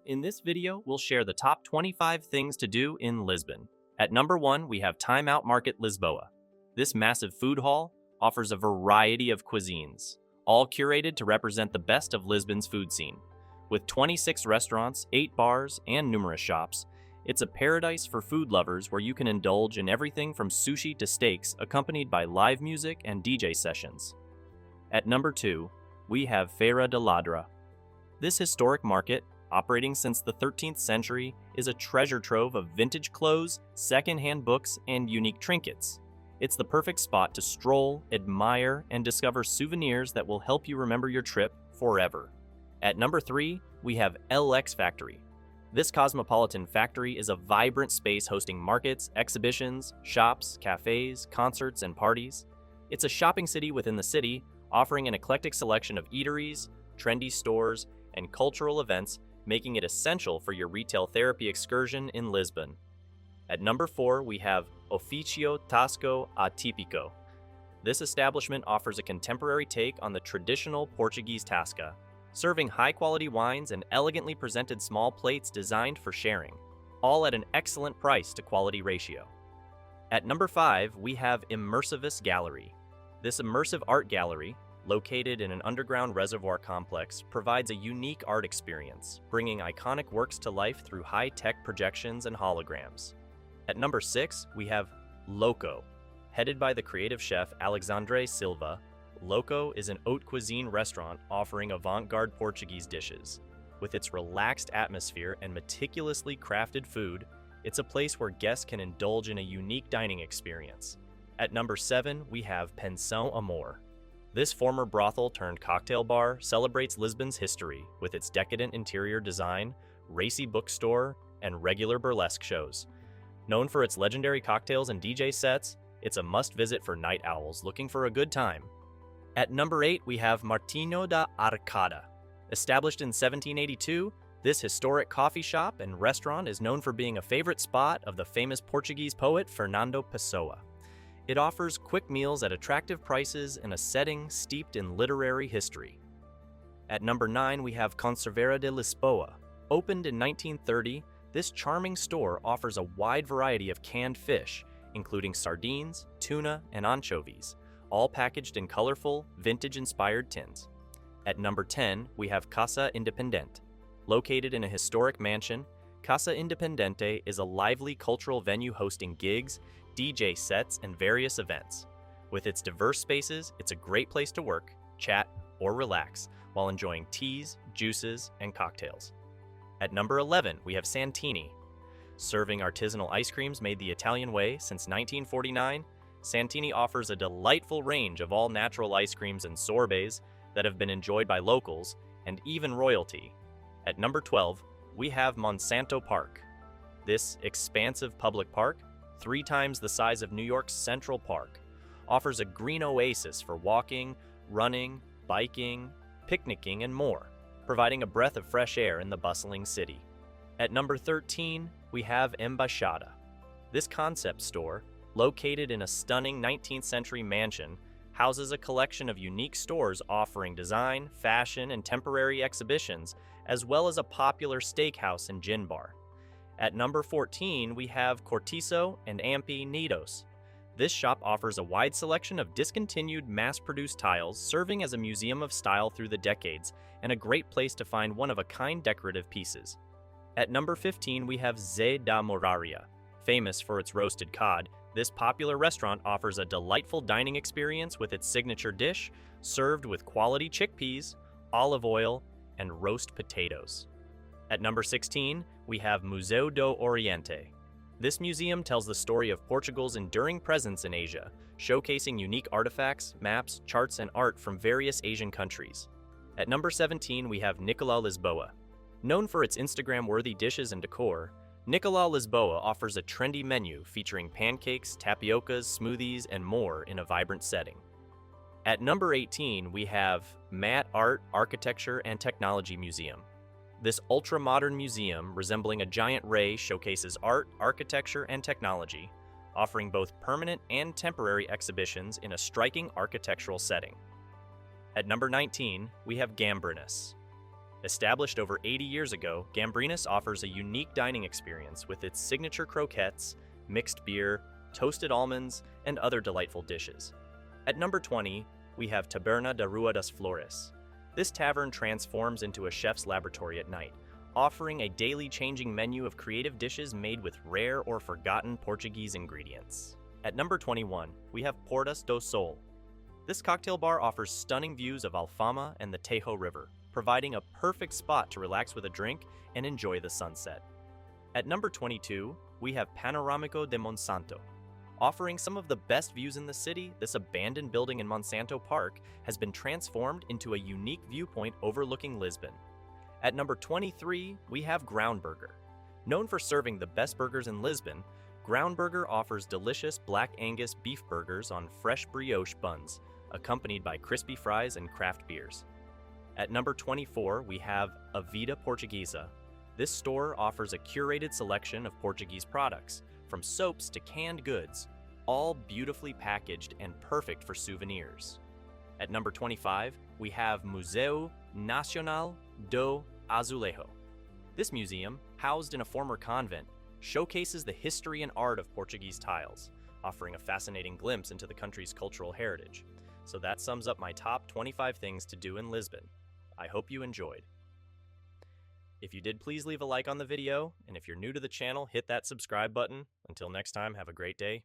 In this video, we'll share the top 25 things to do in Lisbon. At number 1, we have Time Out Market Lisboa. This massive food hall offers a variety of cuisines, all curated to represent the best of Lisbon's food scene. With 26 restaurants, 8 bars, and numerous shops, it's a paradise for food lovers where you can indulge in everything from sushi to steaks, accompanied by live music and DJ sessions. At number 2, we have Feira da Ladra. This historic market, operating since the 13th century, is a treasure trove of vintage clothes, second-hand books, and unique trinkets. It's the perfect spot to stroll, admire, and discover souvenirs that will help you remember your trip forever. At number 3, we have LX Factory. This cosmopolitan factory is a vibrant space hosting markets, exhibitions, shops, cafes, concerts, and parties. It's a shopping city within the city, offering an eclectic selection of eateries, trendy stores, and cultural events, making it essential for your retail therapy excursion in Lisbon. At number 4, we have Oficio Tasco Atipico. This establishment offers a contemporary take on the traditional Portuguese tasca, serving high-quality wines and elegantly presented small plates designed for sharing, all at an excellent price to quality ratio. At number 5, we have Immersivus Gallery. This immersive art gallery, located in an underground reservoir complex, provides a unique art experience, bringing iconic works to life through high-tech projections and holograms. At number 6, we have Loco. Headed by the creative chef Alexandre Silva, Loco is an haute cuisine restaurant offering avant-garde Portuguese dishes. With its relaxed atmosphere and meticulously crafted food, it's a place where guests can indulge in a unique dining experience. At number 7, we have Pensao Amor. This former brothel-turned-cocktail bar celebrates Lisbon's history with its decadent interior design, racy bookstore, and regular burlesque shows. Known for its legendary cocktails and DJ sets, it's a must-visit for night owls looking for a good time. At number 8, we have Martinho da Arcada. Established in 1782, this historic coffee shop and restaurant is known for being a favorite spot of the famous Portuguese poet Fernando Pessoa. It offers quick meals at attractive prices in a setting steeped in literary history. At number 9, we have Conserveira de Lisboa. Opened in 1930, this charming store offers a wide variety of canned fish, including sardines, tuna, and anchovies, all packaged in colorful, vintage-inspired tins. At number 10, we have Casa Independente. Located in a historic mansion, Casa Independente is a lively cultural venue hosting gigs, DJ sets, and various events. With its diverse spaces, it's a great place to work, chat, or relax while enjoying teas, juices, and cocktails. At number 11, we have Santini. Serving artisanal ice creams made the Italian way since 1949, Santini offers a delightful range of all-natural ice creams and sorbets that have been enjoyed by locals and even royalty. At number 12, we have Monsanto Park. This expansive public park, 3 times the size of New York's Central Park, offers a green oasis for walking, running, biking, picnicking, and more, providing a breath of fresh air in the bustling city. At number 13, we have EmbaiXada. This concept store, located in a stunning 19th century mansion, houses a collection of unique stores offering design, fashion, and temporary exhibitions, as well as a popular steakhouse and gin bar. At number 14, we have Cortico Netos. This shop offers a wide selection of discontinued mass-produced tiles, serving as a museum of style through the decades, and a great place to find one-of-a-kind decorative pieces. At number 15, we have Zé da Mouraria. Famous for its roasted cod, this popular restaurant offers a delightful dining experience with its signature dish, served with quality chickpeas, olive oil, and roast potatoes. At number 16, we have Museu do Oriente. This museum tells the story of Portugal's enduring presence in Asia, showcasing unique artifacts, maps, charts, and art from various Asian countries. At number 17, we have Nicolau Lisboa. Known for its Instagram-worthy dishes and decor, Nicolau Lisboa offers a trendy menu featuring pancakes, tapiocas, smoothies, and more in a vibrant setting. At number 18, we have MAAT Art, Architecture, and Technology Museum. This ultra-modern museum, resembling a giant ray, showcases art, architecture, and technology, offering both permanent and temporary exhibitions in a striking architectural setting. At number 19, we have Gambrinus. Established over 80 years ago, Gambrinus offers a unique dining experience with its signature croquettes, mixed beer, toasted almonds, and other delightful dishes. At number 20, we have Taberna da Rua das Flores. This tavern transforms into a chef's laboratory at night, offering a daily changing menu of creative dishes made with rare or forgotten Portuguese ingredients. At number 21, we have Portas do Sol. This cocktail bar offers stunning views of Alfama and the Tajo River, providing a perfect spot to relax with a drink and enjoy the sunset. At number 22, we have Panoramico de Monsanto. Offering some of the best views in the city, this abandoned building in Monsanto Park has been transformed into a unique viewpoint overlooking Lisbon. At number 23, we have Groundburger. Known for serving the best burgers in Lisbon, Groundburger offers delicious Black Angus beef burgers on fresh brioche buns, accompanied by crispy fries and craft beers. At number 24, we have a Vida Portuguesa. This store offers a curated selection of Portuguese products, from soaps to canned goods, all beautifully packaged and perfect for souvenirs. At number 25, we have Museu Nacional do Azulejo. This museum, housed in a former convent, showcases the history and art of Portuguese tiles, offering a fascinating glimpse into the country's cultural heritage. So that sums up my top 25 things to do in Lisbon. I hope you enjoyed. If you did, please leave a like on the video, and if you're new to the channel, hit that subscribe button. Until next time, have a great day.